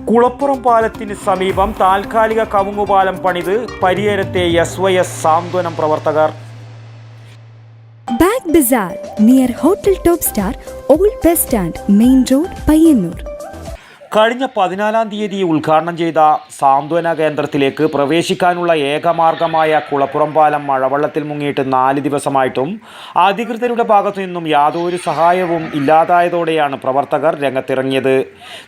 കുളപ്പുറം പാലത്തിന് സമീപം താൽക്കാലിക കവുങ്ങുപാലം പണിത് പരിയേരത്തെ SYS സാന്ത്വനം പ്രവർത്തകർ. Bag Bazar near hotel top star, old bus stand, main road, Payyanur. കഴിഞ്ഞ 14-ാം തീയതി ഉദ്ഘാടനം ചെയ്ത സാന്ത്വന കേന്ദ്രത്തിലേക്ക് പ്രവേശിക്കാനുള്ള ഏകമാർഗമായ കുളപ്പുറം പാലം മഴവെള്ളത്തിൽ മുങ്ങിയിട്ട് 4 ദിവസമായിട്ടും അധികൃതരുടെ ഭാഗത്തു നിന്നും യാതൊരു സഹായവും ഇല്ലാതായതോടെയാണ് പ്രവർത്തകർ രംഗത്തിറങ്ങിയത്.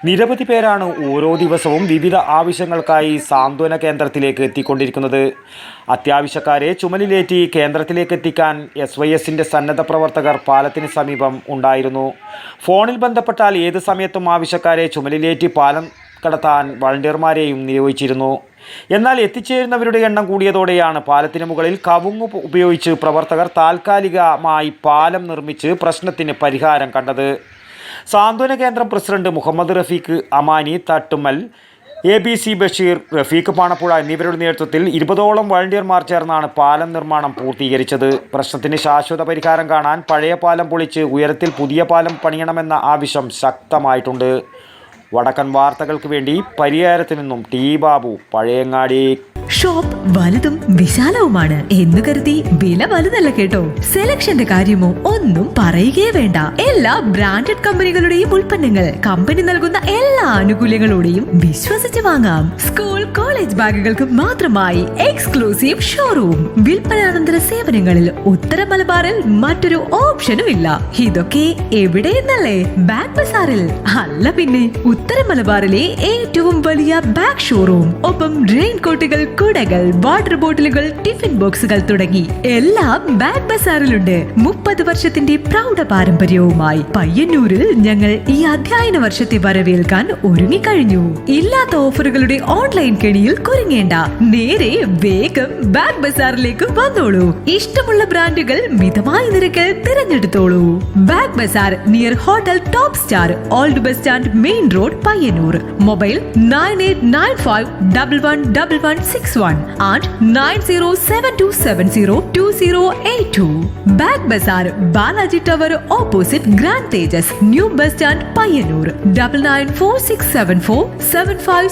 നിരവധി പേരാണ് ഓരോ ദിവസവും വിവിധ ആവശ്യങ്ങൾക്കായി സാന്ത്വന കേന്ദ്രത്തിലേക്ക് എത്തിക്കൊണ്ടിരിക്കുന്നത്. അത്യാവശ്യക്കാരെ ചുമലിലേറ്റി കേന്ദ്രത്തിലേക്ക് എത്തിക്കാൻ SYSന്റെ സന്നദ്ധ പ്രവർത്തകർ പാലത്തിന് സമീപം ഉണ്ടായിരുന്നു. ഫോണിൽ ബന്ധപ്പെട്ടാൽ ഏത് സമയത്തും ആവശ്യക്കാരെ ചുമലിലേറ്റി പാലം കടത്താൻ വളണ്ടിയർമാരെയും നിയോഗിച്ചിരുന്നു. എന്നാൽ എത്തിച്ചേരുന്നവരുടെ എണ്ണം കൂടിയതോടെയാണ് പാലത്തിന് മുകളിൽ കവുങ്ങ് ഉപയോഗിച്ച് പ്രവർത്തകർ താൽക്കാലികമായി പാലം നിർമ്മിച്ച് പ്രശ്നത്തിന് പരിഹാരം കണ്ടത്. സാന്ത്വന കേന്ദ്രം പ്രസിഡന്റ് മുഹമ്മദ് റഫീഖ് അമാനി തട്ടുമ്മൽ, ABC ബഷീർ, റഫീഖ് പാണപ്പുഴ എന്നിവരുടെ നേതൃത്വത്തിൽ 20ഓളം വളണ്ടിയർമാർ ചേർന്നാണ് പാലം നിർമ്മാണം പൂർത്തീകരിച്ചത്. പ്രശ്നത്തിന് ശാശ്വത പരിഹാരം കാണാൻ പഴയ പാലം പൊളിച്ച് ഉയരത്തിൽ പുതിയ പാലം പണിയണമെന്ന ആവശ്യം ശക്തമായിട്ടുണ്ട്. വടക്കൻ വാർത്തകൾക്ക് വേണ്ടി പരിയാരത്തു നിന്നും T ബാബു, പഴയങ്ങാടി. ഷോപ്പ് വലുതും വിശാലവുമാണ് എന്ന് കരുതി വില വലുതല്ല കേട്ടോ. സെലക്ഷന്റെ കാര്യമോ ഒന്നും പറയുകയേ വേണ്ട. എല്ലാ ബ്രാൻഡഡ് കമ്പനികളുടെയും ഉൽപ്പന്നങ്ങൾ കമ്പനി നൽകുന്ന എല്ലാ ആനുകൂല്യങ്ങളോടെയും വിശ്വസിച്ച് വാങ്ങാം. സ്കൂൾ കോളേജ് ബാഗുകൾക്ക് മാത്രമായി എക്സ്ക്ലൂസീവ് ഷോറൂം. വിൽപ്പനാനന്തര സേവനങ്ങളിൽ ഉത്തര മലബാറിൽ മറ്റൊരു ഓപ്ഷനും ഇല്ല. ഇതൊക്കെ എവിടെയെന്നല്ലേ? ബാഗ് ബസാറിൽ. അല്ല പിന്നെ, ഉത്തര മലബാറിലെ ഏറ്റവും വലിയ ബാഗ് ഷോറൂം. ഒപ്പം റെയിൻ കോട്ടുകൾ, കുടകൾ, വാട്ടർ ബോട്ടിലുകൾ, ടിഫിൻ ബോക്സുകൾ തുടങ്ങി എല്ലാം ബാഗ് ബസാറിലുണ്ട്. 30 വർഷത്തിന്റെ പ്രൗഢ പാരമ്പര്യവുമായി പയ്യന്നൂരിൽ ഞങ്ങൾ ഈ അധ്യയന വർഷത്തെ വരവേൽക്കാൻ ഒരുങ്ങിക്കഴിഞ്ഞു. ഇല്ലാത്ത ഓഫറുകളുടെ ഓൺലൈൻ കെണിയിൽ കുരുങ്ങേണ്ട. നേരെ വേഗം ബാഗ് ബസാറിലേക്ക് വന്നോളൂ. ഇഷ്ടമുള്ള ബ്രാൻഡുകൾ മിതമായ നിരക്കിൽ തിരഞ്ഞെടുത്തോളൂ. Bag Bazar near hotel top star, old bus stand, main road, Payyanur. Mobile 9895111161 and 9072702082. Bag Bazaar, Balaji Tower opposite Grand Tejas, New Bus Stand, Payyanur. 99467475